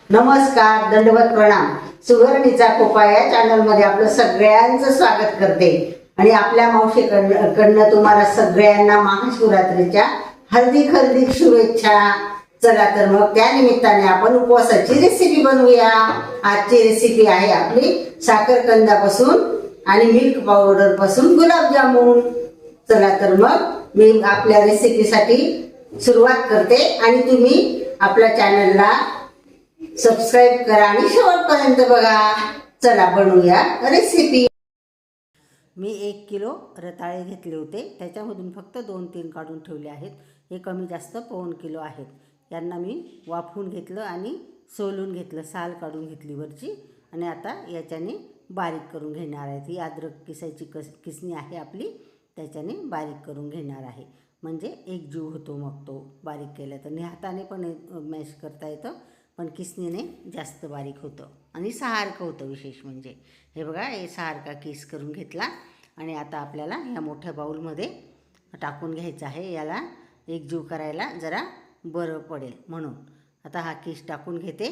नमस्कार, दंडवत प्रणाम। सुगरणीचा कोपा या चॅनलमध्ये आपलं सगळ्यांचं स्वागत करते आणि आपल्या मावशीकडनं तुम्हाला सगळ्यांना महाशिवरात्रीच्या हार्दिक हार्दिक शुभेच्छा। चला तर मग त्या निमित्ताने आपण उपवासाची रेसिपी बनवूया। आजची रेसिपी आहे आपली साखरकंदापासून आणि मिल्क पावडर पासून गुलाबजामुन। चला तर मग मी आपल्या रेसिपीसाठी सुरुवात करते आणि तुम्ही आपल्या चॅनलला सबस्क्राइब करा आणि शेवटपर्यंत बघा। चला बनवूया रेसिपी। मी 1 किलो रताळे घेतले होते, त्याच्यामधून फक्त 2-3 काढून ठेवले आहेत। हे कमी जास्त 1.25 किलो आहेत। यांना मी वाफवून घेतलं आणि सोलून घेतलं, साल काढून घेतली वरची आणि आता याच्याने बारीक करून घेणार आहे। ती अद्रक किसायची किसणी आहे आपली, त्याच्याने बारीक करून घेणार आहे, म्हणजे एक जीव होतो मग तो बारीक केला तर। हाताने पण मॅश करता येतं, पण किसणीने जास्त बारीक होतं आणि सारखं होतं। विशेष म्हणजे हे बघा, हे सारखा किस करून घेतला आणि आता आपल्याला ह्या मोठ्या बाउलमध्ये टाकून घ्यायचं आहे। याला एकजीव करायला जरा बरं पडेल म्हणून आता हा किस टाकून घेते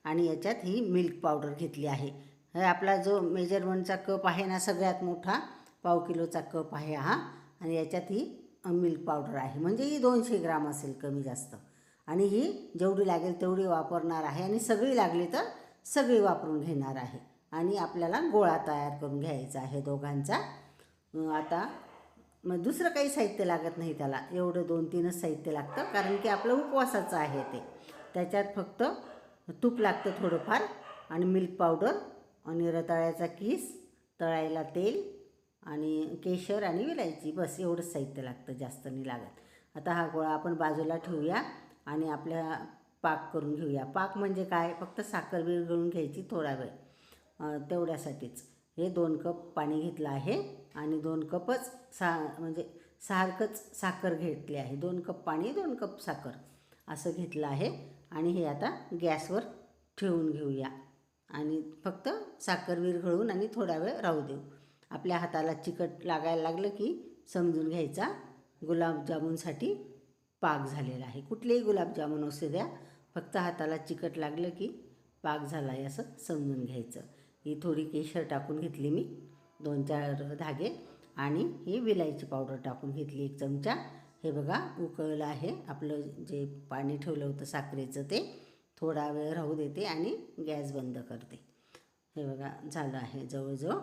आणि याच्यात ही मिल्क पावडर घेतली आहे। हे आपला जो मेजरमेंटचा कप आहे ना, सगळ्यात मोठा 1.25 किलोचा कप आहे हा, आणि याच्यात ही मिल्क पावडर आहे, म्हणजे ही 200 ग्राम असेल कमी जास्त, आणि ही जेवढी लागेल तेवढी वापरणार आहे आणि सगळी लागली तर सगळी वापरून घेणार आहे। आणि आपल्याला गोळा तयार करून घ्यायचा आहे दोघांचा। आता मग दुसरं काही साहित्य लागत नाही त्याला, एवढं 2-3च साहित्य लागतं, कारण की आपलं उपवासाचं आहे ते। त्याच्यात फक्त तूप लागतं थोडंफार आणि मिल्क पावडर आणि रताळ्याचा किस, तळायला तेल आणि केशर आणि विलायची, बस एवढंच साहित्य लागतं, जास्त नाही लागत। आता हा गोळा आपण बाजूला ठेवूया आणि आपल्या पाक करून घेऊया। पाक म्हणजे काय, फक्त साखर विरघळून घ्यायची थोडा वेळ, तेवढ्यासाठीच। हे 2 कप पाणी घेतलं आहे आणि 2 कपच म्हणजे सारखंच साखर घेतली आहे। 2 कप पाणी 2 कप साखर असं घेतलं आहे आणि हे आता गॅसवर ठेवून घेऊया आणि फक्त साखर विरघळून आणि थोडा वेळ राहू देऊ। आपल्या हाताला चिकट लागायला लागलं की समजून घ्यायचा गुलाबजामुनसाठी पाक झालेला आहे। कुठलेही गुलाबजामुन असू द्या, फक्त हाताला चिकट लागलं की पाक झाला आहे असं समजून घ्यायचं। ही थोडी केशर टाकून घेतली मी, 2-4 धागे, आणि ही विलायची पावडर टाकून घेतली 1 चमचा। हे बघा उकळलं आहे आपलं जे पाणी ठेवलं होतं साखरेचं, ते थोडा वेळ राहू देते आणि गॅस बंद करते। हे बघा झालं आहे जवळजवळ,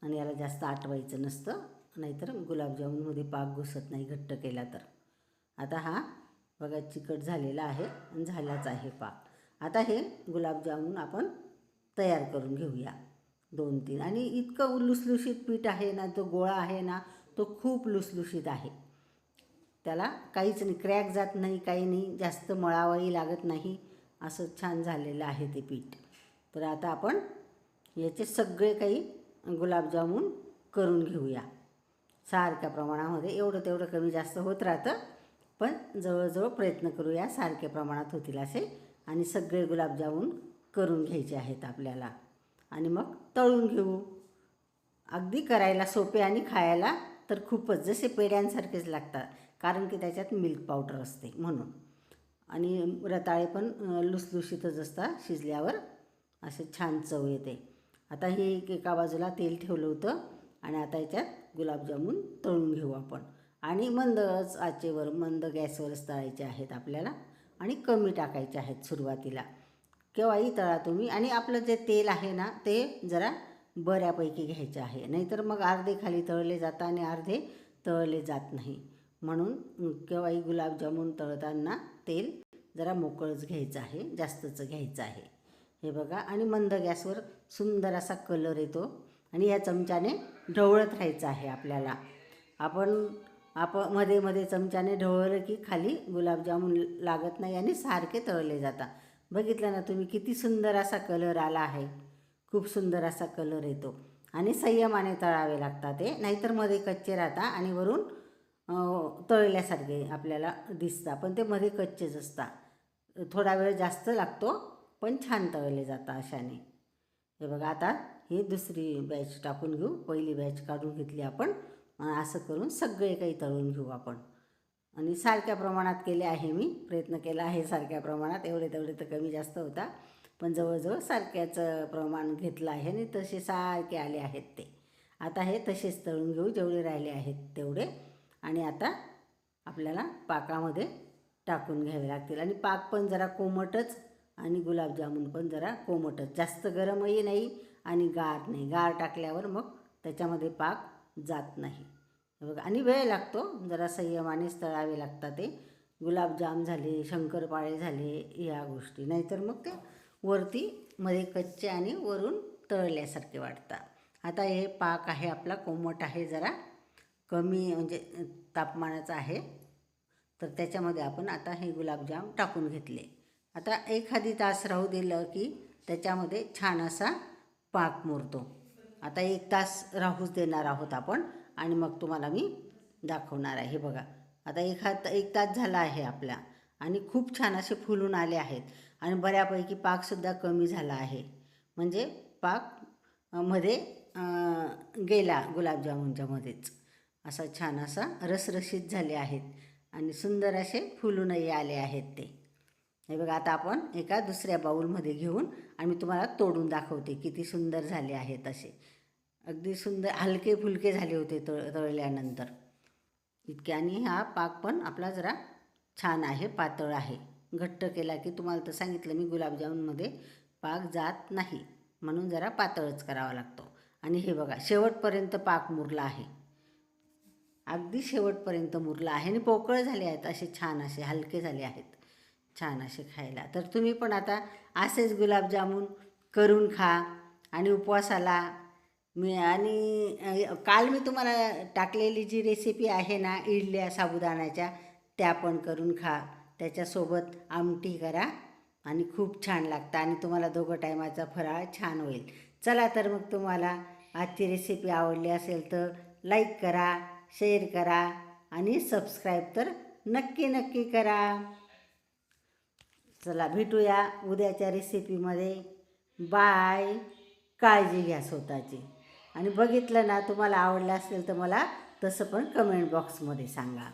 आणि याला जास्त आटवायचं नसतं, नाहीतर गुलाबजामुनमध्ये पाक घुसत नाही घट्ट केला तर। आता हा बघा चिकट झालेला आहे आणि झालाच आहे पाक। आता हे गुलाबजामुन आपण तयार करून घेऊया 2-3, आणि इतकं लुसलुशीत पीठ आहे ना, तो गोळा आहे ना, तो खूप लुसलुशीत आहे। त्याला काहीच नाही, क्रॅक जात नाही, काही नाही, जास्त मळावंही लागत नाही, असं छान झालेलं आहे ते पीठ। तर आता आपण याचे सगळे काही गुलाबजामुन करून घेऊया सारख्या प्रमाणामध्ये। एवढं तेवढं कमी जास्त होत राहतं, पण जवळजवळ प्रयत्न करूया सारख्या प्रमाणात होतील असे, आणि सगळे गुलाबजामुन करून घ्यायचे आहेत आपल्याला आणि मग तळून घेऊ। अगदी करायला सोपे आणि खायला तर खूपच जसे पेढ्यांसारखेच लागतात, कारण की त्याच्यात मिल्क पावडर असते म्हणून, आणि रताळे पण लुसलुशीतच असतात शिजल्यावर, असे छान चव येते। आता हे एका बाजूला तेल ठेवलं होतं आणि आता याच्यात गुलाबजामुन तळून घेऊ आपण, आणि मंदच आचेवर, मंद गॅसवरच तळायचे आहेत आपल्याला, आणि कमी टाकायचे आहेत सुरुवातीला। केव्हाही तळा तुम्ही, आणि आपलं जे तेल आहे ना ते जरा बऱ्यापैकी घ्यायचं आहे, नाहीतर मग अर्धे खाली तळले जातात आणि अर्धे तळले जात नाही। म्हणून केव्हाही गुलाबजामुन तळताना तेल जरा मोकळंच घ्यायचं आहे, जास्तच घ्यायचं आहे। हे बघा, आणि मंद गॅसवर सुंदर असा कलर येतो, आणि या चमच्याने ढवळत राहायचं आहे आपल्याला। आपण मध्ये मध्ये चमच्याने ढवळलं की खाली गुलाबजामुन लागत नाही आणि सारखे तळले जातात। बघितलं ना तुम्ही, किती सुंदर असा कलर आला आहे, खूप सुंदर असा कलर येतो, आणि संयमाने तळावे लागतात ते, नाहीतर मध्ये कच्चे राहतात आणि वरून तळल्यासारखे आपल्याला दिसतात, पण ते मध्ये कच्चेच असतात। थोडा वेळ जास्त लागतो, पण छान तळले जातात अशाने। हे बघा, आता ही दुसरी बॅच टाकून घेऊ, पहिली बॅच काढून घेतली आपण, असं करून सगळे काही तळून घेऊ आपण। आणि सारख्या प्रमाणात केले आहे, मी प्रयत्न केला आहे सारख्या प्रमाणात, एवढे तेवढे तर कमी जास्त होता, पण जवळजवळ सारख्याच प्रमाण घेतलं आहे आणि तसे सारखे आले आहेत ते. आता हे तसेच तळून घेऊ, जेवढे राहिले आहेत तेवढे. आणि आता आपल्याला पाकामध्ये टाकून घ्यावे लागतील. आणि पाक पण जरा कोमटच आणि गुलाबजामुन पण जरा कोमटच, जास्त गरमही नाही आणि गार नाही. गार टाकल्यावर मग त्याच्यामध्ये पाक जात नाही. बघा, आणि वेळ लागतो, जरा संयमानेच तळावे लागतात ते. गुलाबजाम झाले, शंकरपाळे झाले या गोष्टी, नाहीतर मग ते वरती मध्ये कच्चे आणि वरून तळल्यासारखे वाटतात. आता हे पाक आहे आपला कोमट आहे, जरा कमी म्हणजे तापमानाचा आहे. तर त्याच्यामध्ये आपण आता हे गुलाबजाम टाकून घेतले. आता एखादी तास राहू दिलं की त्याच्यामध्ये छान असा पाक मुरतो. आता 1 तास राहूच देणार आहोत आपण आणि मग तुम्हाला मी दाखवणार आहे. बघा, आता 1 तास झाला आहे आपला आणि खूप छान असे फुलून आले आहेत आणि बऱ्यापैकी पाकसुद्धा कमी झाला आहे. म्हणजे पाक मध्ये गेला गुलाबजामुनच्या मध्येच. असा छान असा रसरशीत झाले आहेत आणि सुंदर असे फुलूनही आले आहेत ते. हे बघा, आता आपण एका दुसऱ्या बाऊलमध्ये घेऊन आणि मी तुम्हाला तोडून दाखवते किती सुंदर झाले आहेत. असे अगदी सुंदर हलके फुलके झाले होते तळल्यानंतर इतके. आणि हा पाक पण आपला जरा छान आहे, पातळ आहे. घट्ट केला की तुम्हाला तर सांगितलं मी, गुलाबजामुनमध्ये पाक जात नाही म्हणून जरा पातळच करावा लागतो. आणि हे बघा, शेवटपर्यंत पाक मुरला आहे, अगदी शेवटपर्यंत मुरला आहे आणि पोकळ झाले आहेत, असे छान असे हलके झाले आहेत, छान असे खायला. तर तुम्ही पण आता असेच गुलाबजामुन करून खा. आणि उपवासाला आणि काल मी तुम्हाला टाकलेली जी रेसिपी आहे ना इडल्या साबुदाण्याच्या, त्या पण करून खा. त्याच्यासोबत आमटी करा आणि खूप छान लागतं आणि तुम्हाला 2 टायमाचा फराळ छान होईल. चला तर मग, तुम्हाला आजची रेसिपी आवडली असेल तर लाईक करा, शेअर करा आणि सबस्क्राईब तर नक्की नक्की करा. चला, भेटूया उद्याच्या रेसिपीमध्ये. बाय. काळजी घ्या स्वतःची. आणि बघितलं ना, तुम्हाला आवडलं असेल तर मला तसं पण कमेंट बॉक्समध्ये सांगा.